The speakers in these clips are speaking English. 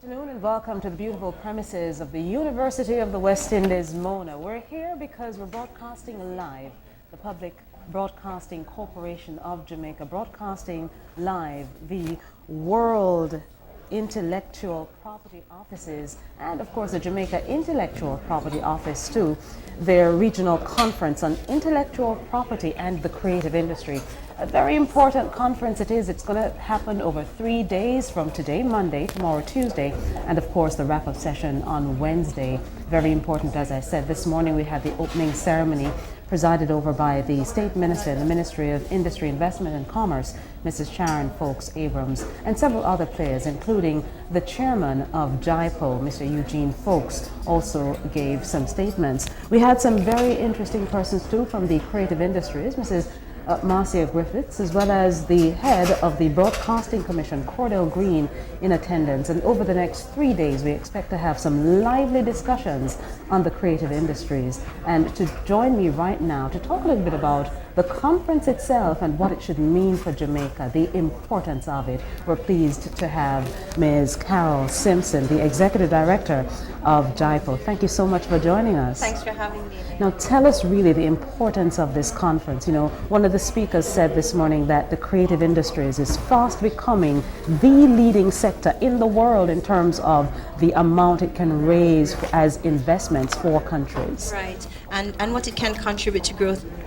Afternoon and welcome to the beautiful premises of the University of the West Indies, Mona. We're here because we're broadcasting live. The Public Broadcasting Corporation of Jamaica broadcasting live the World Intellectual Property Offices and of course the Jamaica Intellectual Property Office too, their regional conference on intellectual property and the creative industry. A very important conference it is. It's going to happen over 3 days from today, Monday, tomorrow, Tuesday, and of course the wrap-up session on Wednesday. Very important, as I said. This morning we had the opening ceremony presided over by the State Minister in the Ministry of Industry, Investment and Commerce, Mrs. Sharon Ffolkes-Abrahams, and several other players, including the chairman of JIPO, Mr. Eugene Folks, also gave some statements. We had some very interesting persons too from the creative industries, Mrs. Marcia Griffiths, as well as the head of the Broadcasting Commission, Cordell Green, in attendance. And over the next 3 days, we expect to have some lively discussions on the creative industries. And to join me right now to talk a little bit about the conference itself and what it should mean for Jamaica, the importance of it, we're pleased to have Ms. Carol Simpson, the Executive Director of JIPO. Thank you so much for joining us. Thanks for having me. Now tell us really the importance of this conference. You know, one of the speakers said this morning that the creative industries is fast becoming the leading sector in the world in terms of the amount it can raise as investments for countries. Right, and what it can contribute to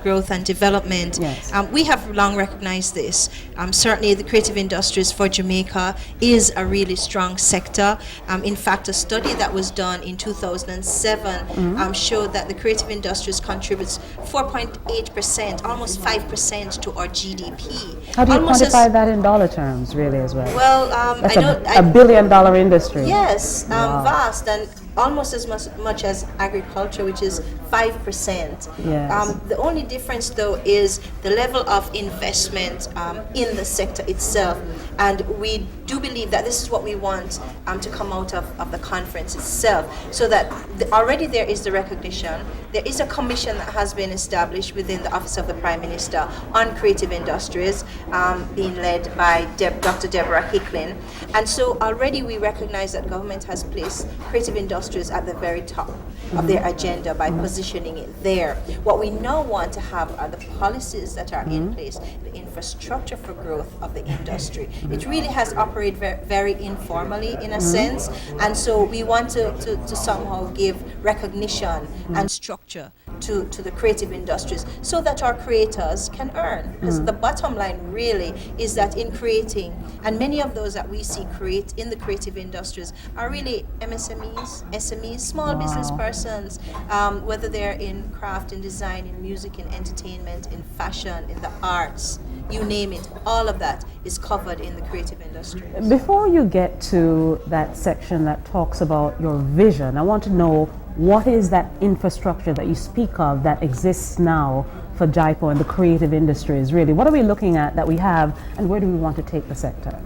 growth and development. Yes. We have long recognized this. Certainly the creative industries for Jamaica is a really strong sector. In fact, a study that was done in 2007 showed that the creative industries contributes 4.8%, almost 5% to our GDP. How do you Almost quantify that in dollar terms, really, as well? Well, That's I know a $1 billion industry. Yes, Wow. vast and almost as much as agriculture, which is 5%. Yes. The only difference, though, is the level of investment in the sector itself. And we do believe that this is what we want to come out of the conference itself, so that already there is the recognition. There is a commission that has been established within the Office of the Prime Minister on creative industries, being led by Dr. Deborah Hicklin. And so already we recognize that government has placed creative industries at the very top of their agenda by positioning it there. What we now want to have are the policies that are in place, the infrastructure for growth of the industry. It really has operated very informally in a sense, and so we want to somehow give recognition and structure to the creative industries so that our creators can earn. Because the bottom line really is that in creating, and many of those that we see create in the creative industries are really MSMEs, SMEs, small business persons, whether they're in craft and design, in music, in entertainment, in fashion, in the arts, you name it, all of that is covered in the creative industry. Before you get to that section that talks about your vision, I want to know what is that infrastructure that you speak of that exists now for JIPO and the creative industries, really? What are we looking at that we have, and where do we want to take the sector?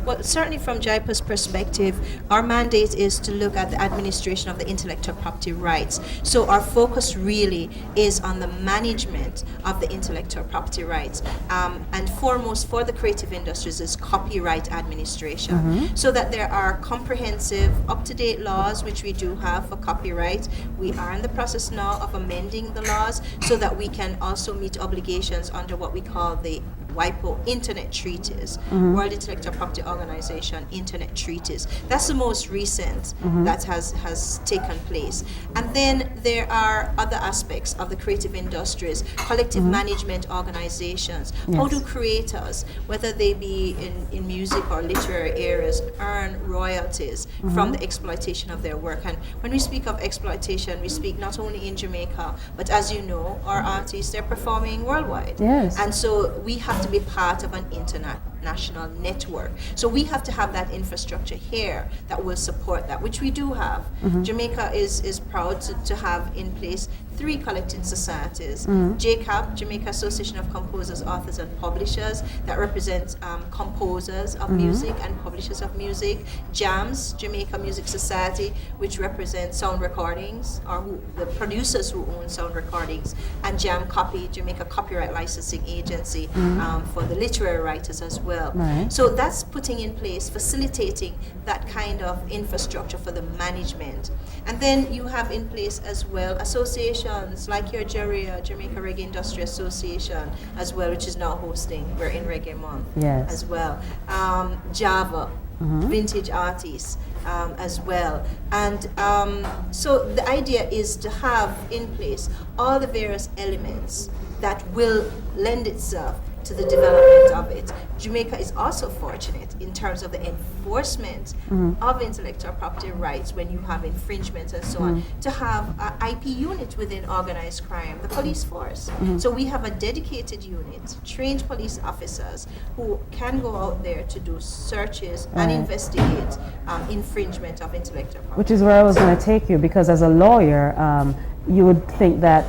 Well, certainly from JIPO's perspective, our mandate is to look at the administration of the intellectual property rights. So our focus really is on the management of the intellectual property rights. And foremost for the creative industries is copyright administration. So that there are comprehensive, up-to-date laws, which we do have for copyright. We are in the process now of amending the laws so that we can also meet obligations under what we call the WIPO Internet Treaties, World Intellectual Property Organization Internet Treaties. That's the most recent that has taken place. And then there are other aspects of the creative industries, collective management organizations. Yes. How do creators, whether they be in music or literary areas, earn royalties from the exploitation of their work? And when we speak of exploitation, we speak not only in Jamaica, but as you know, our artists, they're performing worldwide. Yes. And so we have to be part of an international network. So we have to have that infrastructure here that will support that, which we do have. Jamaica is proud to have in place 3 collecting societies. JCAP, Jamaica Association of Composers, Authors and Publishers, that represents composers of music and publishers of music. JAMS, Jamaica Music Society, which represents sound recordings, or the producers who own sound recordings. And JAM Copy, Jamaica Copyright Licensing Agency, for the literary writers as well. Right. So that's putting in place, facilitating that kind of infrastructure for the management. And then you have in place as well associations like your JERIA, Jamaica Reggae Industry Association as well, which is now hosting, we're in Reggae Month Yes. as well. Java, vintage artists as well. And so the idea is to have in place all the various elements that will lend itself to the development of it. Jamaica is also fortunate in terms of the enforcement of intellectual property rights when you have infringements and so on, to have an IP unit within organized crime, the police force. So we have a dedicated unit, trained police officers who can go out there to do searches and investigate infringement of intellectual property. Which is where I was going to take you, because as a lawyer, you would think that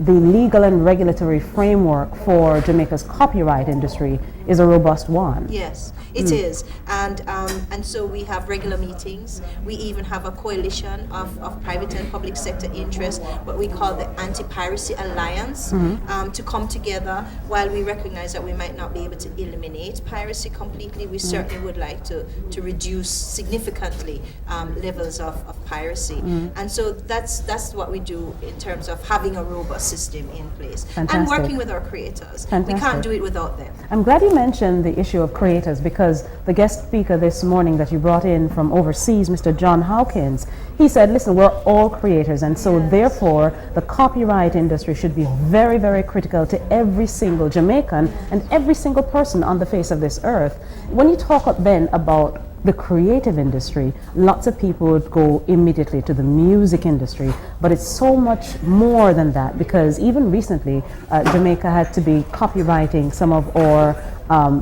the legal and regulatory framework for Jamaica's copyright industry is a robust one. Yes, it is. And so we have regular meetings. We even have a coalition of private and public sector interests, what we call the Anti-Piracy Alliance, to come together. While we recognize that we might not be able to eliminate piracy completely, we certainly would like to reduce significantly levels of piracy. And so that's what we do in terms of having a robust system in place. Fantastic. And working with our creators. Fantastic. We can't do it without them. I'm glad you mentioned the issue of creators, because the guest speaker this morning that you brought in from overseas, Mr. John Howkins, he said, listen, we're all creators, and so therefore the copyright industry should be very, very critical to every single Jamaican and every single person on the face of this earth. When you talk then about the creative industry, lots of people would go immediately to the music industry, but it's so much more than that, because even recently Jamaica had to be copywriting some of our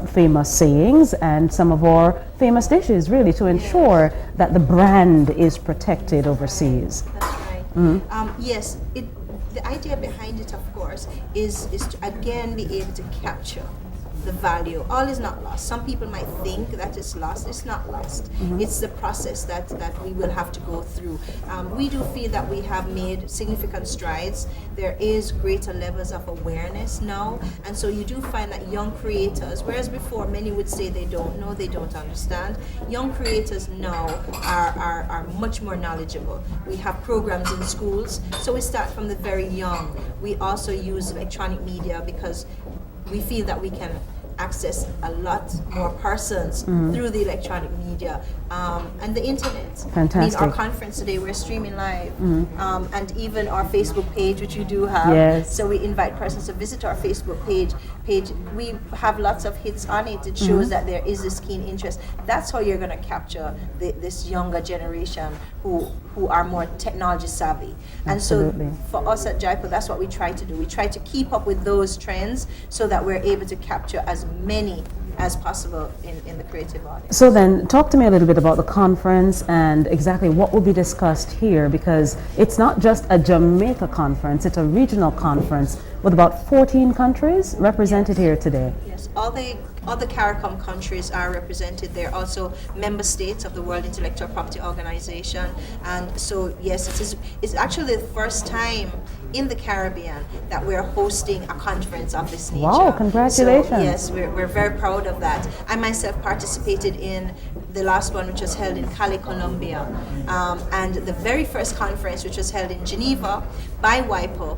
famous sayings and some of our famous dishes, really, to ensure that the brand is protected overseas. That's right. Yes, the idea behind it, of course, is to again be able to capture the value. All is not lost. Some people might think that it's lost. It's not lost. It's the process that we will have to go through. We do feel that we have made significant strides. There is greater levels of awareness now, and so you do find that young creators, whereas before many would say they don't know, they don't understand, young creators now are much more knowledgeable. We have programs in schools, so we start from the very young. We also use electronic media because we feel that we can access a lot more persons through the electronic media and the internet. Fantastic. I mean, our conference today, we're streaming live, and even our Facebook page, which you do have. Yes. So we invite persons to visit our Facebook page. We have lots of hits on it. It shows that there is this keen interest. That's how you're going to capture this younger generation who are more technology savvy. And Absolutely. so for us at JIPO, that's what we try to do. We try to keep up with those trends so that we're able to capture as many as possible in the creative audience. So then, talk to me a little bit about the conference and exactly what will be discussed here, because it's not just a Jamaica conference, it's a regional conference with about 14 countries represented here today. Yes, all the CARICOM countries are represented. They're also member states of the World Intellectual Property Organization. And so, yes, it's actually the first time in the Caribbean that we're hosting a conference of this nature. Wow, congratulations. So, yes, we're very proud of that. I myself participated in the last one, which was held in Cali, Colombia. And the very first conference, which was held in Geneva by WIPO,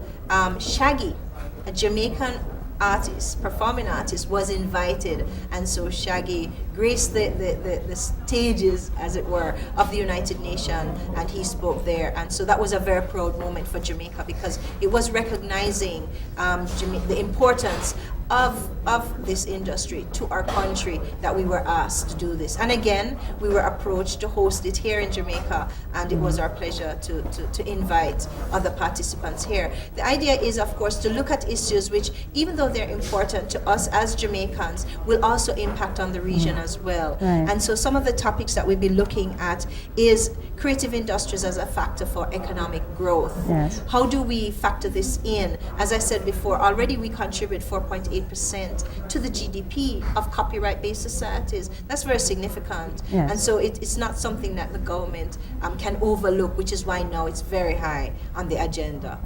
Shaggy, a Jamaican artist, performing artist, was invited, and so Shaggy graced the stages, as it were, of the United Nations, and he spoke there. And so that was a very proud moment for Jamaica, because it was recognizing the importance of this industry to our country, that we were asked to do this. And again, we were approached to host it here in Jamaica, and it was our pleasure to invite other participants here. The idea is, of course, to look at issues which, even though they're important to us as Jamaicans, will also impact on the region as well. Right. And so some of the topics that we'll be looking at is creative industries as a factor for economic growth. Yes. How do we factor this in? As I said before, already we contribute 4.8% to the GDP of copyright-based societies. That's very significant. Yes. And so it's not something that the government can overlook, which is why now it's very high on the agenda.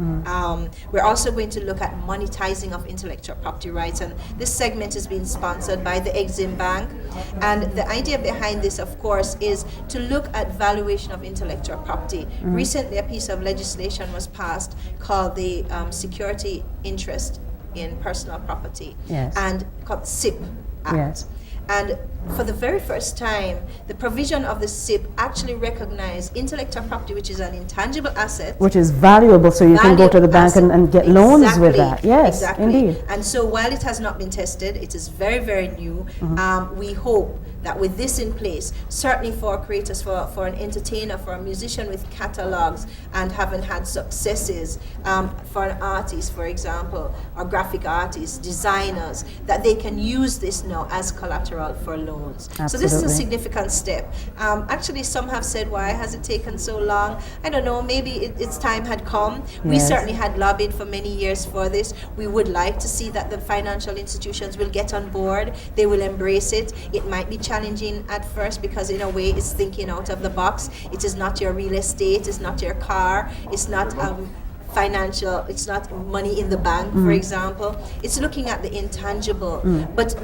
We're also going to look at monetizing of intellectual property rights, and this segment is being sponsored by the Exim Bank. And the idea behind this, of course, is to look at valuation of intellectual property. Recently, a piece of legislation was passed called the Security Interest in Personal Property, Yes. and called SIP Act. Yes. And for the very first time, the provision of the SIP actually recognized intellectual property, which is an intangible asset. Which is valuable, so you can go to the bank and get loans with that. Yes, exactly. indeed. And so while it has not been tested, it is very, very new. We hope that with this in place, certainly for creators, for an entertainer, for a musician with catalogs and haven't had successes, for an artist, for example, or graphic artists, designers, that they can use this now as collateral for loans. So this is a significant step. Actually, some have said, why has it taken so long? I don't know, maybe its time had come. We certainly had lobbied for many years for this. We would like to see that the financial institutions will get on board. They will embrace it. It might be challenging at first because in a way it's thinking out of the box. It is not your real estate, it's not your car, it's not financial, it's not money in the bank, for example. It's looking at the intangible. But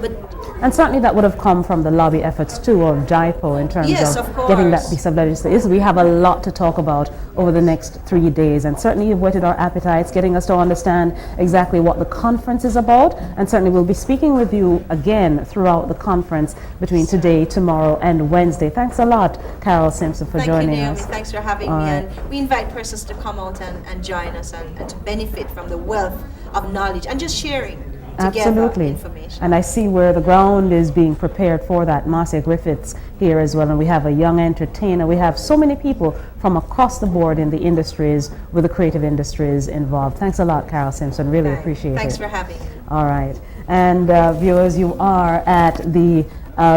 and certainly that would have come from the lobby efforts too of JIPO in terms of getting that piece of legislation. We have a lot to talk about over the next 3 days, and certainly you've whetted our appetites, getting us to understand exactly what the conference is about, and certainly we'll be speaking with you again throughout the conference between today, tomorrow, and Wednesday. Thanks a lot, Carol Simpson, for joining us. Naomi, thanks for having me, and we invite persons to come out and join us and to benefit from the wealth of knowledge and just sharing together information. And I see where the ground is being prepared for that. Marcia Griffiths here as well, and we have a young entertainer. We have so many people from across the board in the industries, with the creative industries involved. Thanks a lot, Carol Simpson. Really appreciate it. Thanks for having me. All right. And viewers, you are at the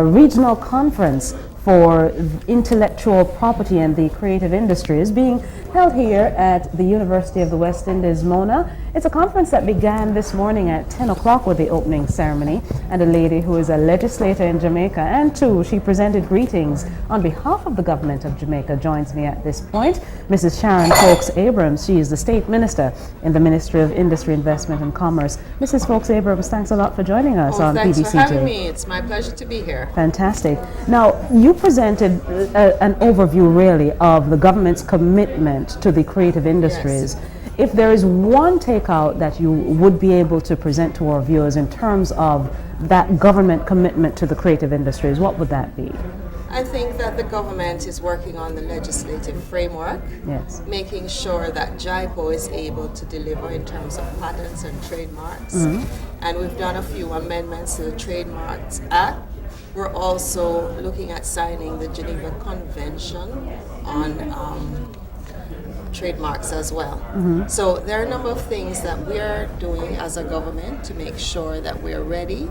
regional conference for intellectual property and the creative industries being held here at the University of the West Indies, Mona. It's a conference that began this morning at 10 o'clock with the opening ceremony, and a lady who is a legislator in Jamaica and too, she presented greetings on behalf of the government of Jamaica, joins me at this point. Mrs. Sharon Ffolkes-Abrahams, she is the State Minister in the Ministry of Industry, Investment and Commerce. Mrs. Ffolkes-Abrahams, thanks a lot for joining us on thanks PBCJ. Thanks for having me. It's my pleasure to be here. Fantastic. Now, you presented an overview really of the government's commitment to the creative industries. Yes. If there is one takeout that you would be able to present to our viewers in terms of that government commitment to the creative industries, what would that be? I think that the government is working on the legislative framework, making sure that JIPO is able to deliver in terms of patents and trademarks. And we've done a few amendments to the Trademarks Act. We're also looking at signing the Geneva Convention on trademarks as well. So there are a number of things that we are doing as a government to make sure that we're ready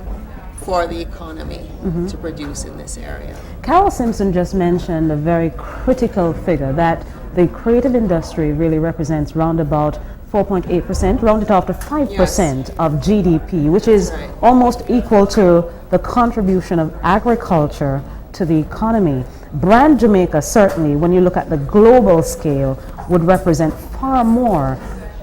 for the economy to produce in this area. Carol Simpson just mentioned a very critical figure, that the creative industry really represents round about 4.8%, rounded off to 5% of GDP, which is almost equal to the contribution of agriculture to the economy. Brand Jamaica, certainly, when you look at the global scale, would represent far more.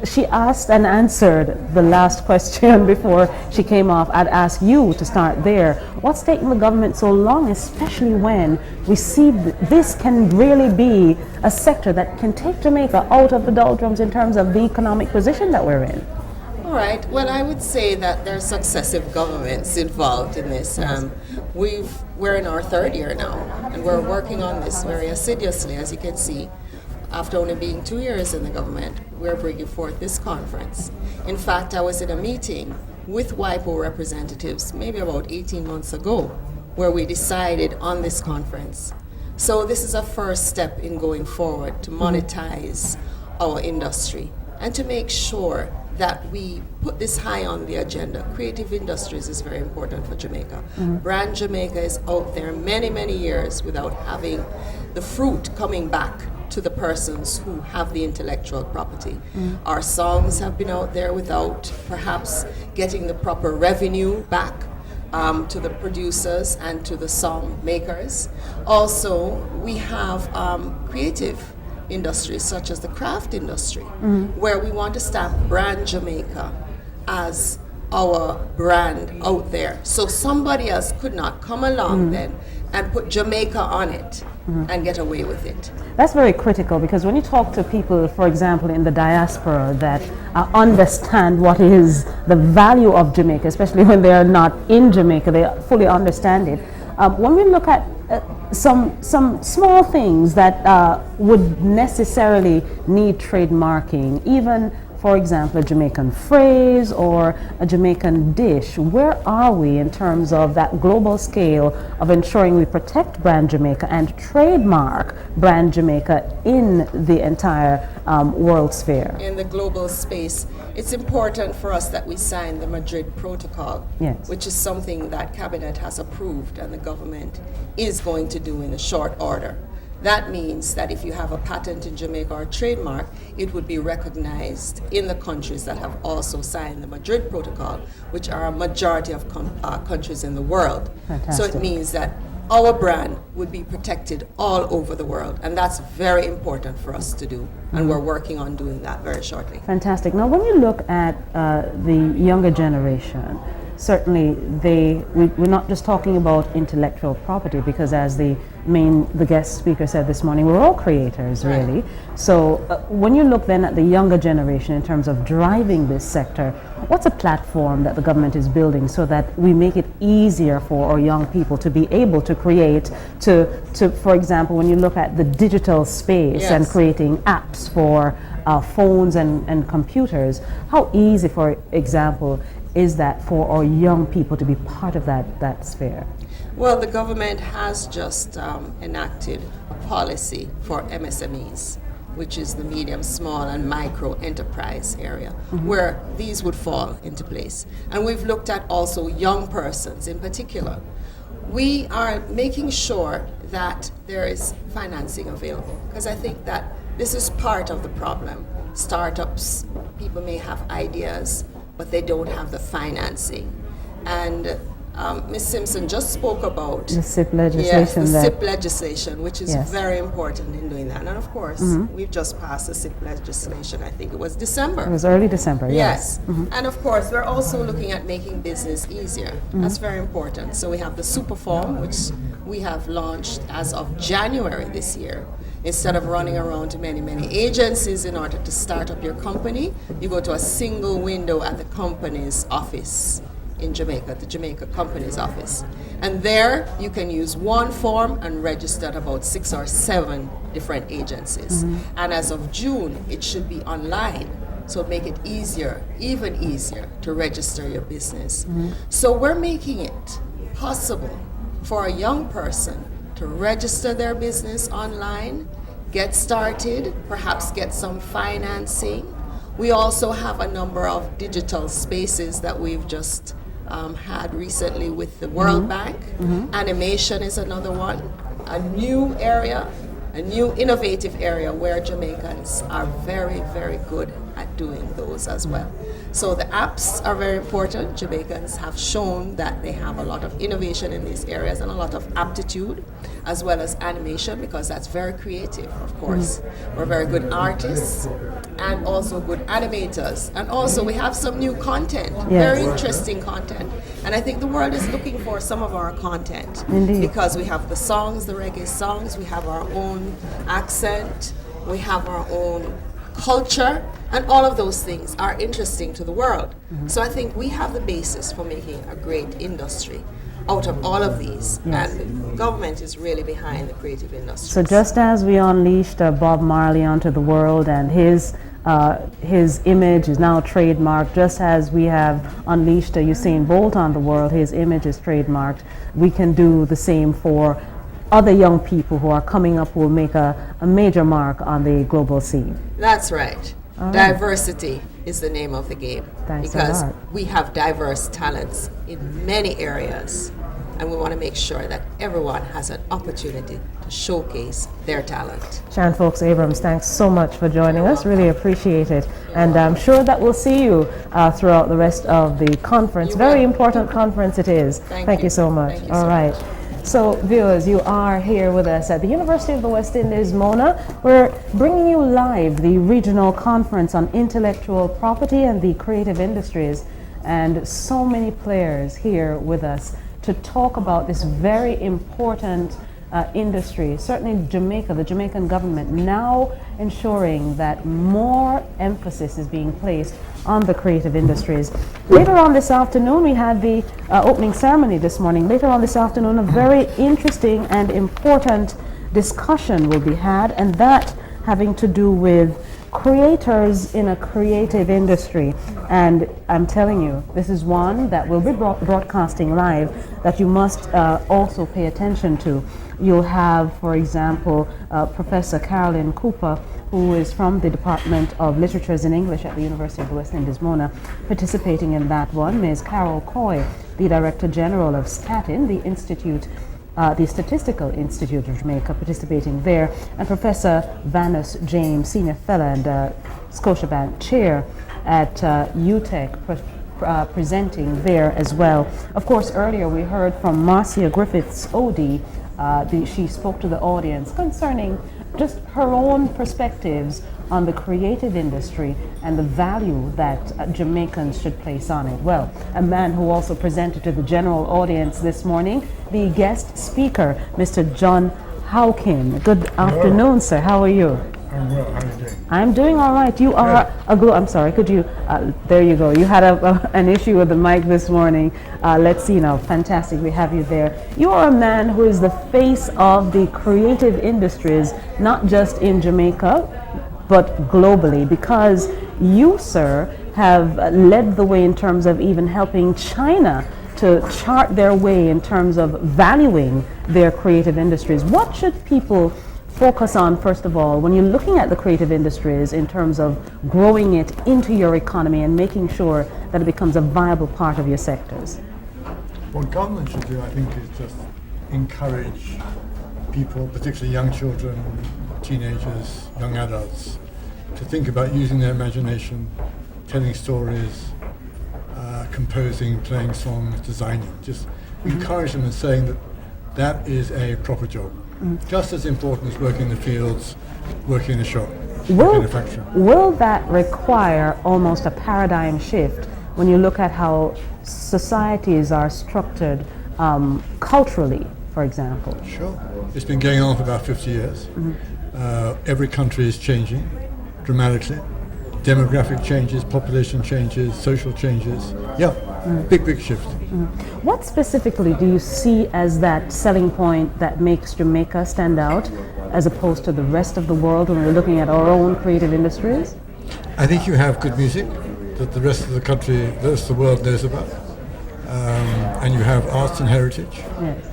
She asked and answered the last question before she came off. I'd ask you to start there. What's taking the government so long, especially when we see this can really be a sector that can take Jamaica out of the doldrums in terms of the economic position that we're in? All right. Well, I would say that there are successive governments involved in this. We're in our third year now, and we're working on this very assiduously, as you can see. After only being 2 years in the government, we're bringing forth this conference. In fact, I was in a meeting with WIPO representatives maybe about 18 months ago, where we decided on this conference. So this is a first step in going forward to monetize our industry and to make sure that we put this high on the agenda. Creative industries is very important for Jamaica. Brand Jamaica is out there many, many years without having the fruit coming back to the persons who have the intellectual property. Our songs have been out there without perhaps getting the proper revenue back to the producers and to the song makers. Also, we have creative industries such as the craft industry, where we want to stamp Brand Jamaica as our brand out there. So somebody else could not come along then and put Jamaica on it and get away with it. That's very critical, because when you talk to people, for example, in the diaspora that understand what is the value of Jamaica, especially when they are not in Jamaica, they fully understand it. When we look at some small things that would necessarily need trademarking, even for example, a Jamaican phrase or a Jamaican dish, where are we in terms of that global scale of ensuring we protect Brand Jamaica and trademark Brand Jamaica in the entire world sphere? In the global space, it's important for us that we sign the Madrid Protocol, Yes. which is something that Cabinet has approved and the government is going to do in a short order. That means that if you have a patent in Jamaica or a trademark, it would be recognized in the countries that have also signed the Madrid Protocol, which are a majority of countries in the world. Fantastic. So it means that our brand would be protected all over the world, and that's very important for us to do, and we're working on doing that very shortly. Fantastic. Now, when you look at the younger generation, certainly we're not just talking about intellectual property, because as the guest speaker said this morning, we're all creators, really. So when you look then at the younger generation in terms of driving this sector, what's a platform that the government is building so that we make it easier for our young people to be able to create, to for example, when you look at the digital space and creating apps for phones and computers, how easy, for example, is that for our young people to be part of that sphere? Well, the government has just enacted a policy for MSMEs, which is the medium, small, and micro enterprise area, where these would fall into place. And we've looked at also young persons in particular. We are making sure that there is financing available, because I think that this is part of the problem. Startups, people may have ideas, but they don't have the financing. And Ms. Simpson just spoke about the SIP legislation. Yes, the SIP legislation, which is very important in doing that. And of course, we've just passed the SIP legislation. I think it was December. It was early December, yes. And of course, we're also looking at making business easier. That's very important. So we have the super form, which we have launched as of January this year. Instead of running around to many agencies in order to start up your company, you go to a single window at the company's office in Jamaica, the Jamaica Company's Office. And there you can use one form and register at about 6 or 7 different agencies. And as of June, it should be online. So make it easier, even easier, to register your business. So we're making it possible for a young person to register their business online, get started, perhaps get some financing. We also have a number of digital spaces that we've just had recently with the World Bank. Animation is another one, a new area, a new innovative area where Jamaicans are very, very good at doing those as well. So the apps are very important. Jamaicans have shown that they have a lot of innovation in these areas and a lot of aptitude, as well as animation, because that's very creative, of course. We're very good artists and also good animators. And also we have some new content, very interesting content. And I think the world is looking for some of our content. Indeed. Because we have the songs, the reggae songs, we have our own accent, we have our own culture, and all of those things are interesting to the world. So I think we have the basis for making a great industry out of all of these, and the government is really behind the creative industry. So just as we unleashed Bob Marley onto the world, and his image is now trademarked, just as we have unleashed Usain Bolt on the world, his image is trademarked, we can do the same for other young people who are coming up, who will make a major mark on the global scene. That's right. Diversity is the name of the game. Thanks a because lot. we have diverse talents in many areas. and we want to make sure that everyone has an opportunity to showcase their talent. Sharon Ffolkes-Abrahams, thanks so much for joining us. Really appreciate it. And I'm sure that we'll see you throughout the rest of the conference. Very important conference it is. Thank you so much. Thank you All so right. much. So, viewers, you are here with us at the University of the West Indies, Mona. We're bringing you live the regional conference on intellectual property and the creative industries, and so many players here with us to talk about this very important industry. Certainly Jamaica, the Jamaican government now ensuring that more emphasis is being placed on the creative industries. Later on this afternoon, we had the opening ceremony this morning. Later on this afternoon, a very interesting and important discussion will be had, and that having to do with creators in a creative industry. And I'm telling you, this is one that will be broadcasting live that you must also pay attention to. You'll have, for example, Professor Carolyn Cooper, who is from the Department of Literatures in English at the University of the West Indies, Mona, participating in that one. Ms. Carol Coy, the Director General of STATIN, the Institute, the Statistical Institute of Jamaica, participating there, and Professor Vanus James, Senior Fellow and Scotiabank Chair at UTEC, presenting there as well. Of course, earlier we heard from Marcia Griffiths-Odie. She spoke to the audience concerning just her own perspectives on the creative industry and the value that Jamaicans should place on it. Well, a man who also presented to the general audience this morning, the guest speaker, Mr. John Howkins. Good afternoon, sir. How are you? I'm well. How are you doing? I'm doing all right. You are I'm sorry, could you, there you go. You had an issue with the mic this morning. Let's see now. Fantastic, we have you there. You are a man who is the face of the creative industries, not just in Jamaica, but globally, because you, sir, have led the way in terms of even helping China to chart their way in terms of valuing their creative industries. What should people focus on, first of all, when you're looking at the creative industries in terms of growing it into your economy and making sure that it becomes a viable part of your sectors? What government should do, I think, is just encourage people, particularly young children, teenagers, young adults, to think about using their imagination, telling stories, composing, playing songs, designing. Just encourage them and saying that that is a proper job. Just as important as working in the fields, working in a shop, working in a factory. Will that require almost a paradigm shift when you look at how societies are structured culturally, for example? Sure. It's been going on for about 50 years. Every country is changing dramatically. Demographic changes, population changes, social changes. Yeah, big shift. What specifically do you see as that selling point that makes Jamaica stand out as opposed to the rest of the world when we're looking at our own creative industries? I think you have good music that the rest of the country, the rest of the world knows about. And you have arts and heritage. Yes.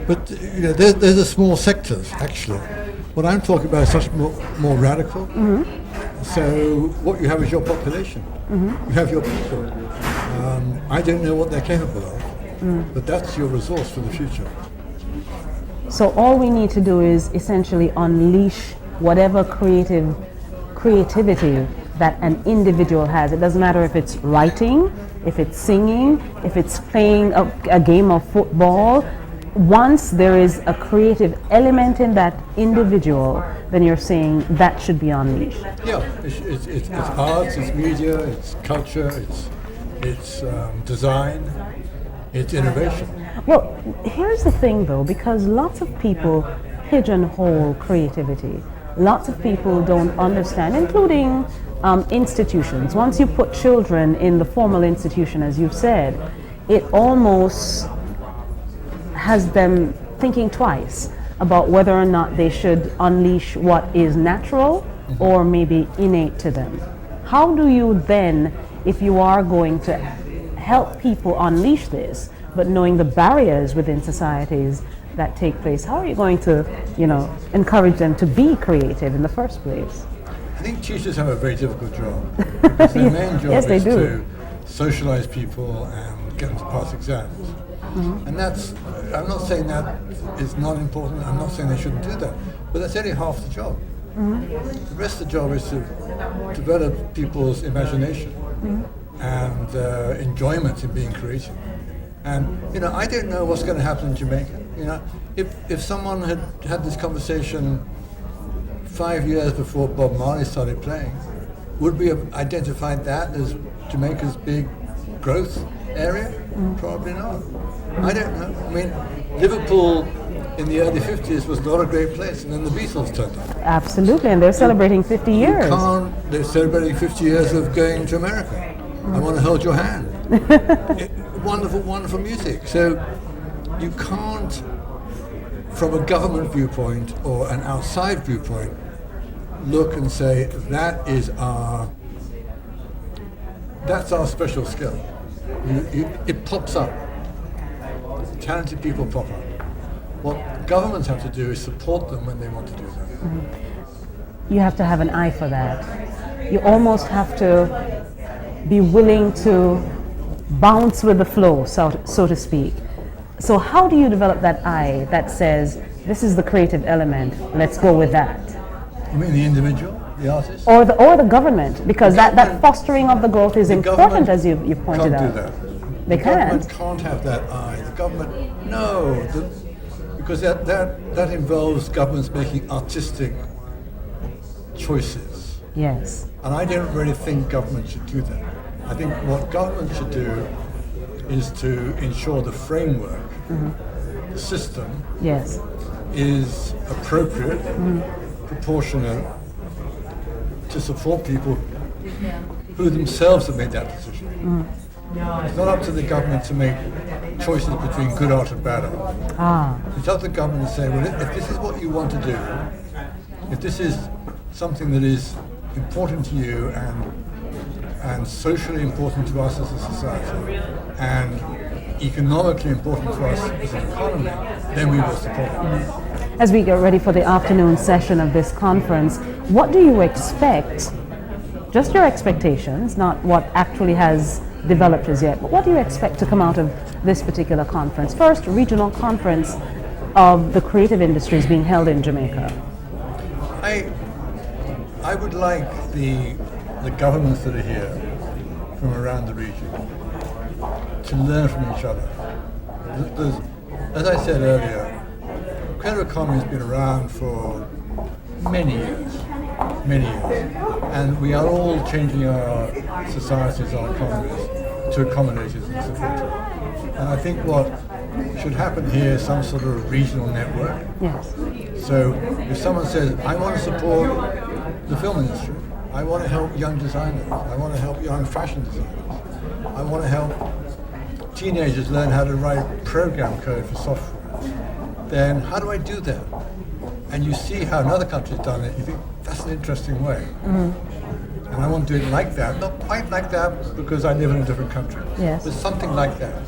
But you know, there's a small sectors, actually. What I'm talking about is much more radical. So what you have is your population. You have your people. I don't know what they're capable of, but that's your resource for the future. So all we need to do is essentially unleash whatever creativity that an individual has. It doesn't matter if it's writing, if it's singing, if it's playing a game of football. Once there is a creative element in that individual, then you're saying that should be unleashed. Yeah, it's arts, it's media, it's culture, it's design, it's innovation. Well, here's the thing though, because lots of people pigeonhole creativity. Lots of people don't understand, including institutions. Once you put children in the formal institution, as you've said, it almost has them thinking twice about whether or not they should unleash what is natural or maybe innate to them. How do you then, if you are going to help people unleash this, but knowing the barriers within societies that take place, how are you going to, encourage them to be creative in the first place? I think teachers have a very difficult job. Because their main job Yes, they is do. to socialize people and get them to pass exams. And that's, I'm not saying that is not important, I'm not saying they shouldn't do that, but that's only half the job. The rest of the job is to develop people's imagination and enjoyment in being creative. And, you know, I don't know what's going to happen in Jamaica. You know, if someone had had this conversation 5 years before Bob Marley started playing, would we have identified that as Jamaica's big growth area? Probably not. I don't know. I mean, Liverpool in the early 50s was not a great place, and then the Beatles turned up. Absolutely, and they're celebrating 50 years. They're celebrating 50 years of going to America. I want to hold your hand. Wonderful, wonderful music. So you can't, from a government viewpoint or an outside viewpoint, look and say that's our special skill. It pops up. Talented people pop up. What governments have to do is support them when they want to do that. You have to have an eye for that. You almost have to be willing to bounce with the flow, so to speak. So how do you develop that eye that says, this is the creative element, let's go with that? You mean the individual, the artist? Or the government, because that fostering of the growth is important, as you pointed out. Can't do that. They the can't. government can't have that eye. The government, no, because that involves governments making artistic choices. Yes. And I don't really think government should do that. I think what government should do is to ensure the framework, the system, Yes. is appropriate, proportionate, to support people who themselves have made that decision. It's not up to the government to make choices between good art and bad art. It's up to the government to say, well, if this is what you want to do, if this is something that is important to you and socially important to us as a society and economically important to us as an economy, then we will support it. As we get ready for the afternoon session of this conference, what do you expect, just your expectations, not what actually has developed as yet, but what do you expect to come out of this particular conference? First regional conference of the creative industries being held in Jamaica. I would like the governments that are here from around the region to learn from each other. As I said earlier, creative economy has been around for many years, and we are all changing our societies, our economies to accommodate it and support it. And I think what should happen here is some sort of regional network. Yes. So if someone says, I want to support the film industry, I want to help young designers, I want to help young fashion designers, I want to help teenagers learn how to write program code for software, then how do I do that? And you see how another country's done it, you think, that's an interesting way. And I want to do it like that, not quite like that because I live in a different country, Yes. but something like that.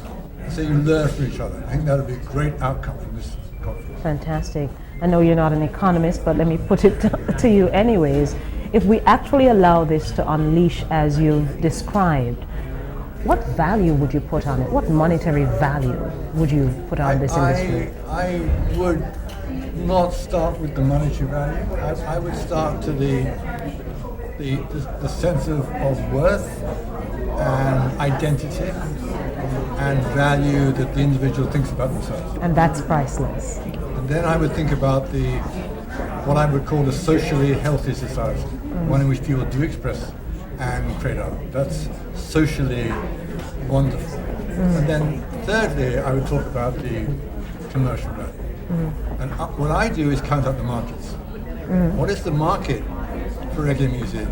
So you learn from each other. I think that would be a great outcome from this conference. Fantastic. I know you're not an economist, but let me put it to you anyways. If we actually allow this to unleash as you've described, what value would you put on it? What monetary value would you put on this industry? I would not start with the monetary value. I would start to the sense of worth and identity and value that the individual thinks about themselves. And that's priceless. And then I would think about what I would call a socially healthy society, one in which people do express and create art. That's socially wonderful. And then thirdly, I would talk about the commercial value. And what I do is count up the markets. What is the market for reggae music,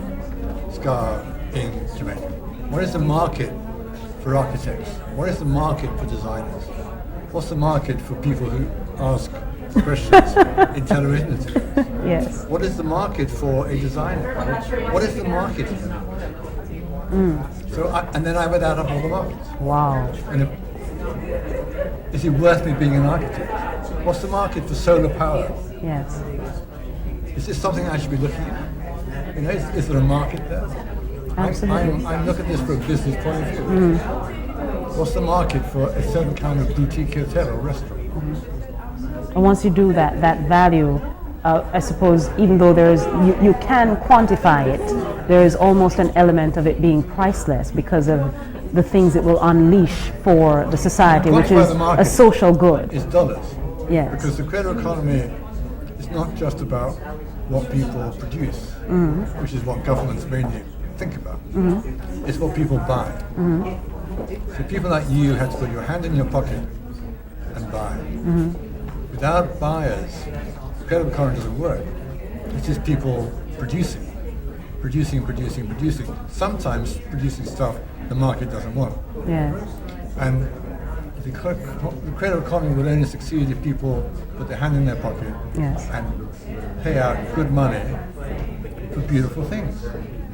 ska in Jamaica? What is the market for architects? What is the market for designers? What's the market for people who ask questions in television interviews? Yes. What is the market for a designer? What is the market? So, and then I would add up all the markets. Wow. And is it worth me being an architect? What's the market for solar power? Yes. Is this something I should be looking at? You know, is there a market there? Absolutely. I'm looking at this from a business point of view. What's the market for a certain kind of boutique hotel or restaurant? And once you do that, that value, I suppose, even though you can quantify it, there is almost an element of it being priceless because of the things it will unleash for the society, which is a social good. It's dollars. Yes. Because the creator economy is not just about what people produce, which is what governments mainly think about. It's what people buy. So people like you have to put your hand in your pocket and buy. Without buyers, the creative economy doesn't work. It's just people producing. Sometimes producing stuff the market doesn't want. Yeah. And the creative economy will only succeed if people put their hand in their pocket and pay out good money for beautiful things,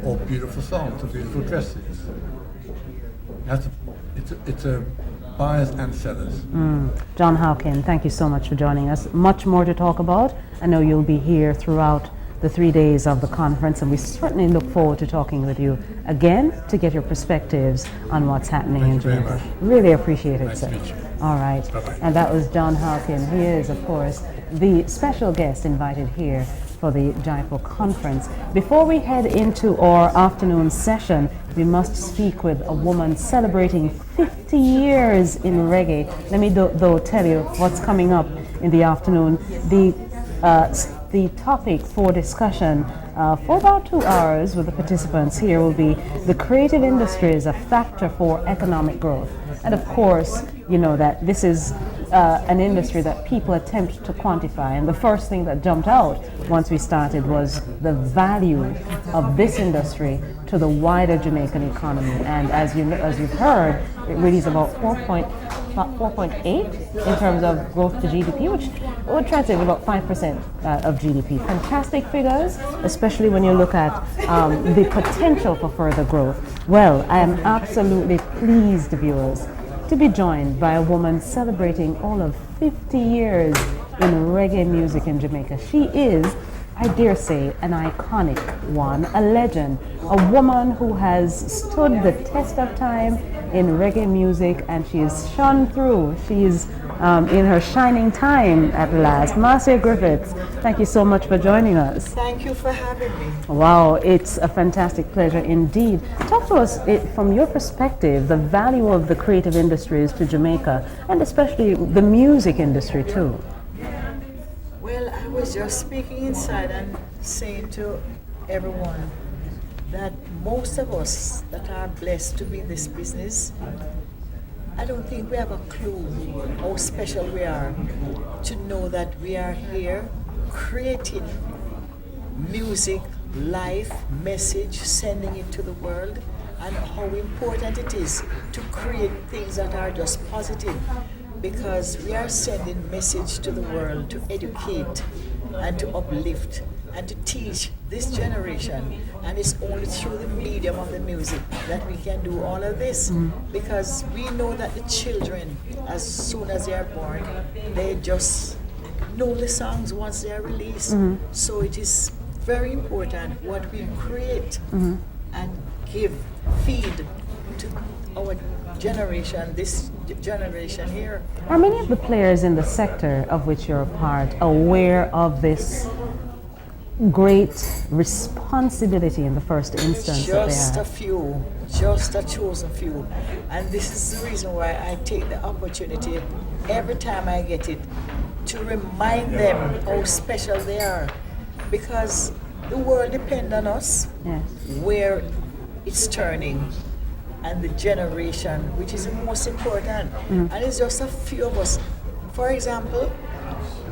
or beautiful songs, or beautiful dresses. It's a buyers and sellers. John Howkins, thank you so much for joining us. Much more to talk about. I know you'll be here throughout the 3 days of the conference, and we certainly look forward to talking with you again to get your perspectives on what's happening in Jamaica. Really appreciate it, sir. Nice to meet you. All right. Bye-bye. And that was John Howkins. He is, of course, the special guest invited here for the JIPO conference. Before we head into our afternoon session, we must speak with a woman celebrating 50 years in reggae. Let me though tell you what's coming up in the afternoon. The topic for discussion for about 2 hours with the participants here will be the creative industry is a factor for economic growth. And of course, you know that this is an industry that people attempt to quantify. And the first thing that jumped out once we started was the value of this industry to the wider Jamaican economy. And as you've heard, it really is about 4.8 in terms of growth to GDP, which would translate to about 5% of GDP. Fantastic figures, especially when you look at the potential for further growth. Well, I am absolutely pleased, viewers, to be joined by a woman celebrating all of 50 years in reggae music in Jamaica. She is, I dare say, an iconic one, a legend, a woman who has stood the test of time in reggae music, and she is shone through. She is in her shining time at last. Marcia Griffiths, thank you so much for joining us. Thank you for having me. Wow, it's a fantastic pleasure indeed. Talk to us from your perspective, the value of the creative industries to Jamaica, and especially the music industry too. Well, I was just speaking inside and saying to everyone that most of us that are blessed to be in this business, I don't think we have a clue how special we are to know that we are here creating music, life, message, sending it to the world, and how important it is to create things that are just positive, because we are sending message to the world to educate and to uplift and to teach this generation. And it's only through the medium of the music that we can do all of this, because we know that the children, as soon as they are born, they just know the songs once they are released. So it is very important what we create and feed to our generation, this generation here. Are many of the players in the sector of which you're a part aware of this great responsibility in the first instance? Just a few, just a chosen few. And this is the reason why I take the opportunity every time I get it to remind them how special they are, because the world depends on us, where it's turning, and the generation, which is the most important. And it's just a few of us. For example,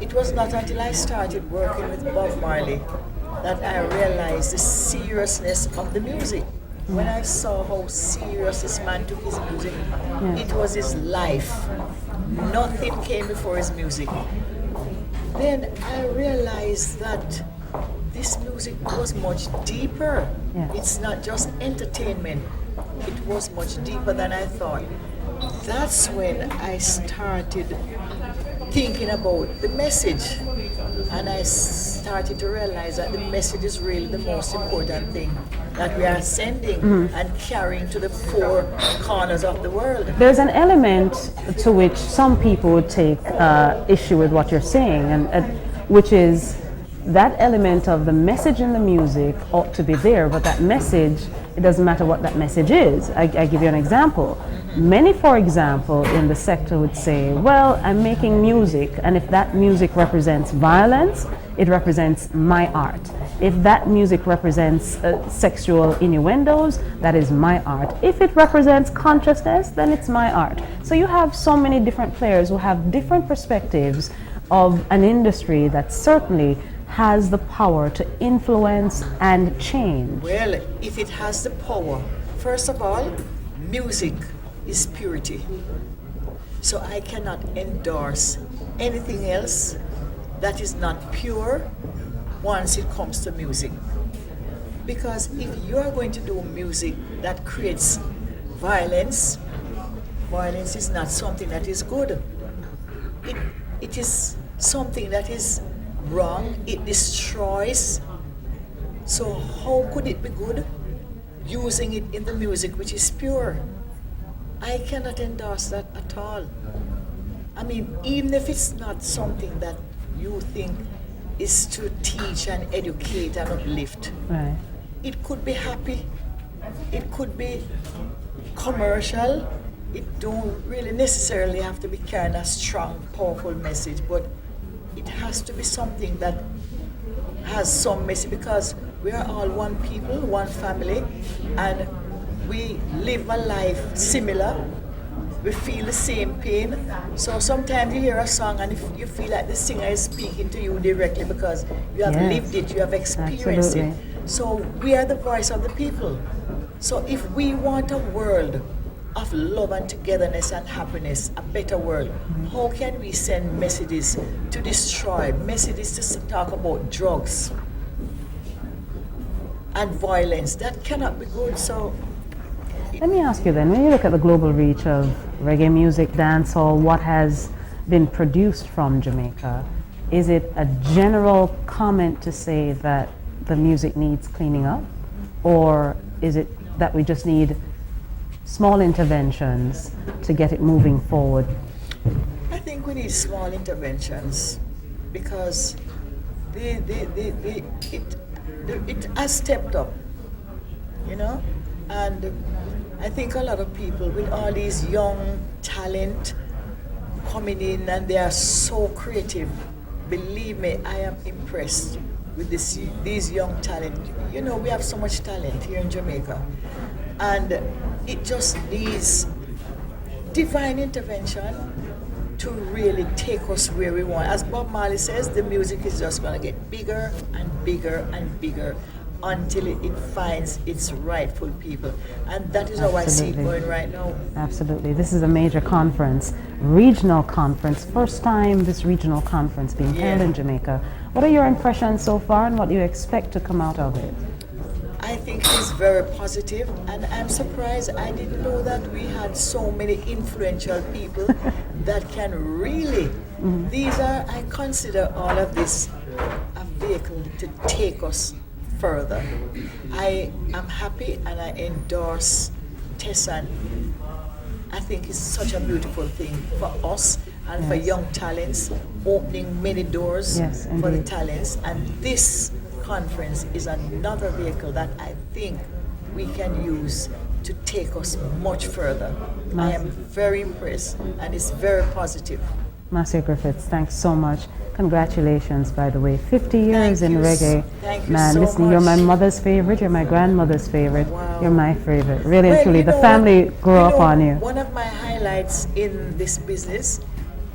it was not until I started working with Bob Marley that I realized the seriousness of the music. When I saw how serious this man took his music, it was his life. Nothing came before his music. Then I realized that this music was much deeper. It's not just entertainment. It was much deeper than I thought. That's when I started thinking about the message, and I started to realize that the message is really the most important thing. that we are sending and carrying to the four corners of the world. There's an element to which some people would take issue with what you're saying, and which is that element of the message in the music ought to be there, but that message, it doesn't matter what that message is. I give you an example. Many, for example, in the sector would say, well, I'm making music, and if that music represents violence, it represents my art. If that music represents sexual innuendos, that is my art. If it represents consciousness, then it's my art. So you have so many different players who have different perspectives of an industry that certainly has the power to influence and change. Well, if it has the power, first of all, music is purity. So I cannot endorse anything else that is not pure once it comes to music. Because if you are going to do music that creates violence, violence is not something that is good. It is something that is wrong, it destroys. So how could it be good using it in the music which is pure? I cannot endorse that at all. I mean, even if it's not something that you think is to teach and educate and uplift, Right. it could be happy, it could be commercial, it don't really necessarily have to be carrying a strong, powerful message, but it has to be something that has some message, because we are all one people, one family, and we live a life similar. We feel the same pain. So sometimes you hear a song and if you feel like the singer is speaking to you directly because you have Yes. lived it, you have experienced Absolutely. it. So we are the voice of the people. So if we want a world of love and togetherness and happiness, a better world, how can we send messages to destroy, messages to talk about drugs and violence? That cannot be good. So Let me ask you then, when you look at the global reach of reggae music, dancehall, what has been produced from Jamaica, is it a general comment to say that the music needs cleaning up? Or is it that we just need small interventions to get it moving forward? I think we need small interventions because it has stepped up, you know, and I think a lot of people with all these young talent coming in and they are so creative. Believe me, I am impressed with these young talent. You know, we have so much talent here in Jamaica, and it just needs divine intervention to really take us where we want. As Bob Marley says, the music is just going to get bigger and bigger and bigger until it finds its rightful people. And that is how I see it Absolutely. going right now. Absolutely. This is a major conference, regional conference, first time this regional conference being held Yeah. in Jamaica. What are your impressions so far and what do you expect to come out of it? I think it's very positive, and I'm surprised I didn't know that we had so many influential people that can really, I consider all of this a vehicle to take us further. I am happy and I endorse Tessan. I think it's such a beautiful thing for us and for Yes. young talents, opening many doors Yes, for the indeed. talents. And this conference is another vehicle that I think we can use to take us much further. I am very impressed and it's very positive. Marcia Griffiths, thanks so much. Congratulations, by the way. 50 years Thank in you reggae. thank you Man, so listen, you're my much. mother's favorite, you're my grandmother's favorite, Wow. you're my favorite. Really and Well, truly, you the know family what? grew up on you. One of my highlights in this business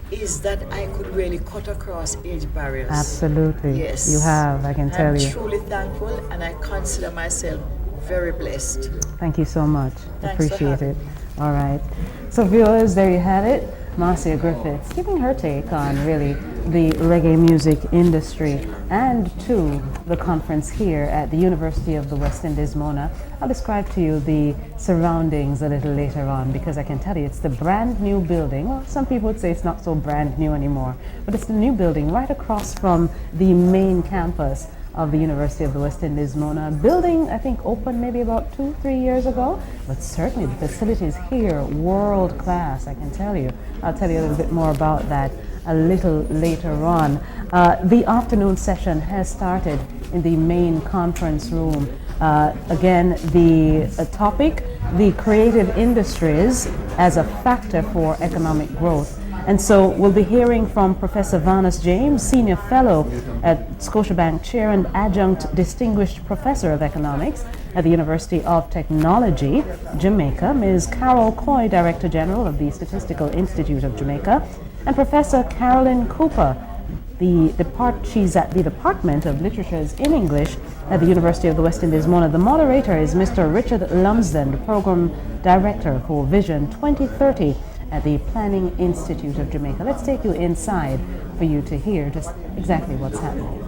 is that I could really cut across age barriers. Absolutely. Yes. You have, I can tell I'm you. truly thankful and I consider myself very blessed. Thanks so much. Thanks for Appreciate having it. All right. So viewers, there you have it. Marcia Griffiths giving her take on really the reggae music industry and to the conference here at the University of the West Indies, Mona. I'll describe to you the surroundings a little later on because I can tell you it's the brand new building. Well, some people would say it's not so brand new anymore, but it's the new building right across from the main campus of the University of the West Indies, Mona. Building, I think, opened maybe about 2-3 years ago, but certainly the facilities here, world class, I can tell you. I'll tell you a little bit more about that a little later on. The afternoon session has started in the main conference room. Again, the topic, the creative industries as a factor for economic growth. And so we'll be hearing from Professor Vanus James, Senior Fellow at Scotiabank Chair and Adjunct Distinguished Professor of Economics at the University of Technology, Jamaica, Ms. Carol Coy, Director General of the Statistical Institute of Jamaica, and Professor Carolyn Cooper, she's at the Department of Literatures in English at the University of the West Indies, Mona. The moderator is Mr. Richard Lumsden, the Program Director for Vision 2030 at the Planning Institute of Jamaica. Let's take you inside for you to hear just exactly what's happening.